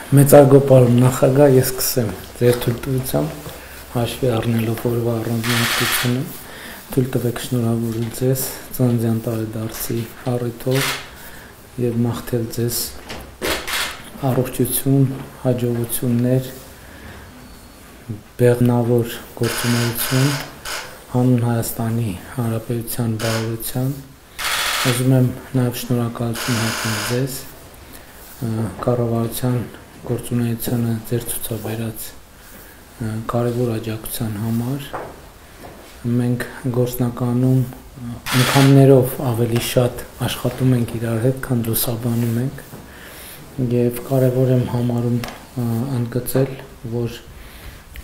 Մեծարգո պարոն նախագահ, ես սկսեմ ձեր թույլտվությամբ հաշվի առնելով օրվա առանձնահատկությունը, թույլ տվեք շնորհավորել ձեզ ծննդյան տարեդարձի առիթով եւ մաղթել ձեզ առողջություն, հաջողություններ, բեղմնավոր գործունեություն, հանուն Հայաստանի Հանրապետության բարօրության։ Ուզում եմ նաեւ շնորհակալություն հայտնել ձեզ կառավարության գործունեությանը ձեր ցուցաբերած կարևոր աջակցության համար։ Մենք գործնականում անգամներով ավելի շատ աշխատում ենք իրար հետ, քան լուսաբանում ենք, եւ կարևոր եմ համարում ընդգծել, որ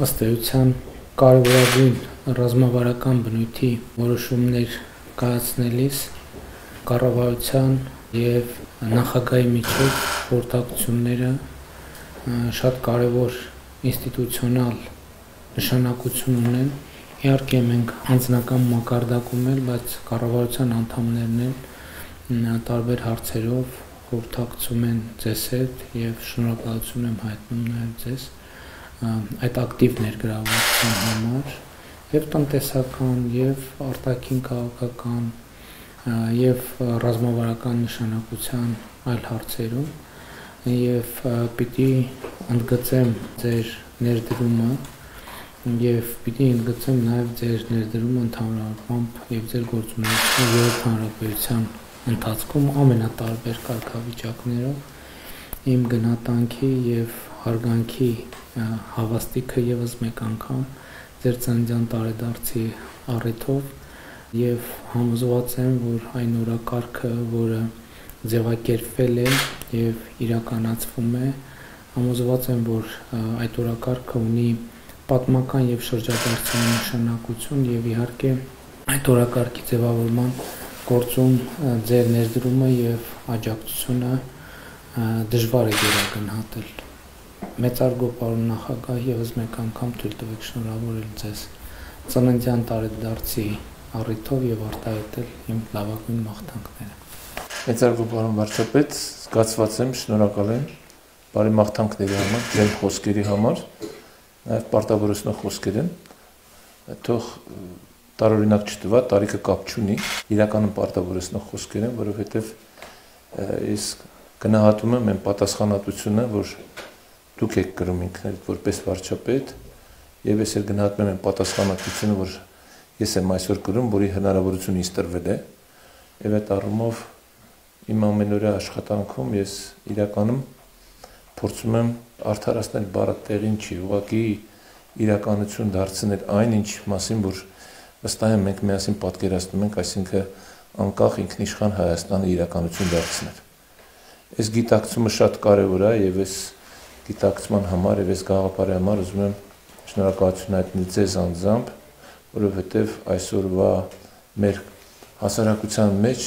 ըստ էության կարևորագույն ռազմավարական բնույթի որոշումներ կայացնելիս կառավարության եւ նախագահի միջև խորհրդակցությունները շատ կարևոր ինստիտուցիոնալ նշանակություն ունեն։ Իհարկե մենք անձնական մակարդակում էլ, բայց կառավարության անդամներն էլ տարբեր հարցերով խորհրդակցում են ձեզ հետ եւ շնորհակալություն եմ հայտնում նաեւ ձեզ այդ ակտիվ ներգրավվածության համար եւ տնտեսական եւ արտաքին քաղաքական եւ ռազմավարական նշանակության այլ հարցերում եւ պիտի ընդգծեմ ձեր ներդրումը եւ պիտի ընդգծեմ նաեւ ձեր ներդրումը ընդհանրությամբ եւ ձեր գործունեությունը երրորդ հանրապետության ընթացքում ամենատարբեր կարգավիճակներով իմ գնահատանքի եւ հարգանքի հավաստիքը եւս մեկ անգամ ձեր ծննդյան տարեդարձի առիթով եւ համոզված եմ, որ այն օրակարգը, որը ձևակերպվել է եւ իրականացվում է, համոզված եմ, որ այդ օրակարգը ունի պատմական եւ շրջադարձային նշանակություն եւ իհարկե այդ օրակարգի ձևավորման գործում ձեր ներդրումը եւ աջակցությունը դժվար է գերագնահատել։ Մեծարգո պարոն նախագահ, եւս մեկ անգամ թույլ տվեք շնորհավորել ձեզ ծննդյան տարեդարձի առիթով եւ արտահայտել իմ լավագույն մաղթանքները։ Մեծարգո պարոն վարչապետ, զգացված եմ, շնորհակալ եմ բարի մաղթանքների համար, ձեր խոսքերի համար, նաեւ պարտավորեցնող խոսքեր են։ Թող տարօրինակ չտվա, տարիքը կապ չունի, իրականում պարտավորեցնող խոսքեր են, որովհետեւ ես գնահատում եմ այն պատասխանատվությունը, որ դուք եք կրում ինքներդ որպես վարչապետ, եւ ես էլ գնահատում եմ այն պատասխանատվությունը, որ ես եմ այսօր կրում, որի հնարավորություն ինձ տրվել է, եւ այդ առումով իմ ամենօրյա աշխատանքում ես իրականում փորձում եմ արդարացնել բառը տեղին չի, ուղղակի իրականություն դարձնել այն, ինչ մասին, որ վստահ եմ մենք միասին պատկերացնում ենք, այսինքն անկախ ինքնիշխան Հայաստանը իրականություն դարձնել։ Այս գիտակցումը շատ կարեւոր է եւ այս գիտակցման համար եւ այս գաղափարի համար ուզում եմ շնորհակալություն հայտնել ձեզ անձամբ, որովհետև այսօրվա մեր հասարակության մեջ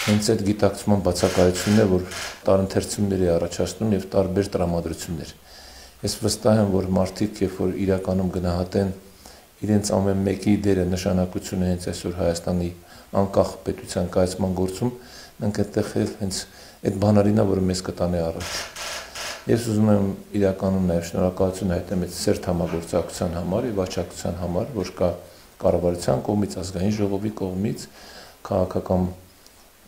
հենց այդ գիտակցման բացակայությունն է, որ տարընթերցումներ է առաջացնում եւ տարբեր տրամադրություններ։ Ես վստահ եմ, որ մարդիկ, երբ որ իրականում գնահատեն իրենց ամեն մեկի դերը նշանակությունը հենց այսօր Հայաստանի անկախ պետության կայացման գործում, մենք այդտեղ հենց այդ բանալին է, որը մեզ կտանի առաջ։ Ես ուզում եմ իրականում նաեւ շնորհակալություն հայտնել այդ սերտ համագործակցության համար եւ աջակցության համար, որ կա կառավարության կողմից, ազգային ժողովի կողմից, քաղաքական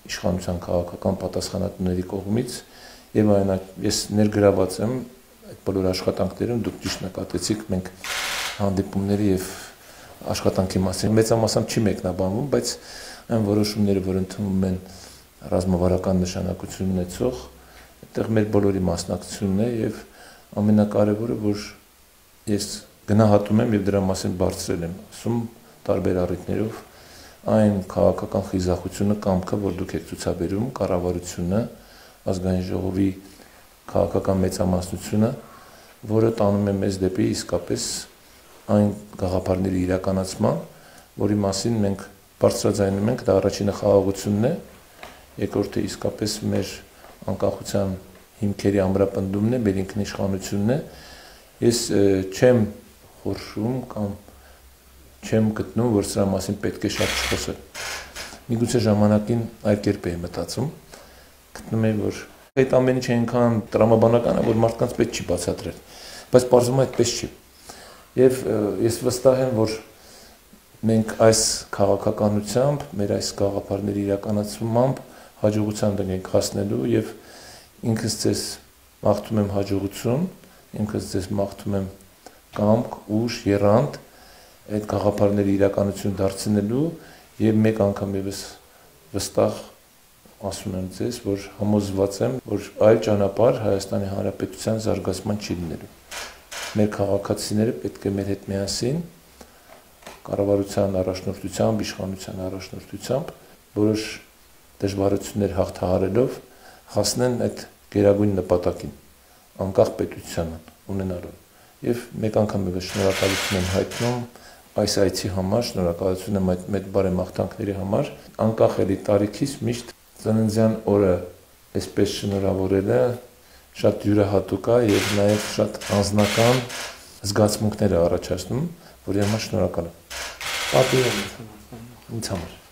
իշխանության քաղաքական պատասխանատուների կողմից եւ այնակ ես ներգրաված եմ այդ բոլոր աշխատանքներում, դուք ճիշտ նկատեցիք, մենք հանդիպումների եւ աշխատանքի մասին մեծամասամբ չի մեկնաբանվում, բայց այն որոշումները, որ ընդունվում են ռազմավարական նշանակություն ունեցող, այդտեղ մեր բոլորի մասնակցությունն է եւ ամենակարևորը, որ ես գնահատում եմ եւ դրա մասին բարձրել եմ ասում տարբեր առիթներով այն քաղաքական խիզախությունը կամքը, որ դուք եք ցուցաբերում, կառավարությունը, ազգային ժողովի քաղաքական մեծամասնությունը, որը տանում է մեզ դեպի իսկապես այն գաղափարների իրականացման, որի մասին մենք բարձրաձայնում ենք, դա առաջինը խաղաղությունն է, երկրորդը իսկապես մեր անկախության հիմքերի ամրապնդումն է, մեր ինքնիշխանությունն է։ Ես չեմ խորշում կամ չեմ գտնում, որ սրա մասին պետք է շատ չխոսել։ Միգուցե ժամանակին այլ կերպ էի մտածում, գտնում եմ, որ Այդ ամեն ինչ այնքան տրամաբանական է, որ մարդկանց պետք չի բացատրել, բայց պարզվում է այդպես չի։ Եվ ես վստահ եմ, որ մենք այս քաղաքականությամբ, մեր այս գաղափարների իրականացումամբ հաջողության դնենք հասնելու եւ ինքս ձեզ մաղթում եմ հաջողություն, ինքս ձեզ մաղթում եմ կամք, ուժ, եռանդ այդ գաղափարների իրականություն դարձնելու եւ մեկ անգամ եւս վստահ ասում եմ ձեզ, որ համոզված եմ, որ այլ ճանապարհ Հայաստանի Հանրապետության զարգացման չի լինելու։ Մեր քաղաքացիները պետք է մեր հետ միասին կառավարության առաջնորդությամբ, իշխանության առաջնորդությամբ որոշ դժվարություններ հաղթահարելով հասնեն այդ գերագույն նպատակին, անկախ պետության ունենալու։ Եվ մեկ անգամ եւս շնորհակալություն եմ հայտնում այս այցի համար, շնորհակալություն եմ այդ մեծ բարեմաղթանքների համար, անկախ էլի տարիքից միշտ ծննդյան օրը այսպես շնորհավորելը շատ յուրահատուկ է եւ նաեւ շատ անձնական զգացմունքներ է առաջացնում, որի համար շնորհակալ եմ։ Պատիվ եմ ինձ համար։ Ինձ համար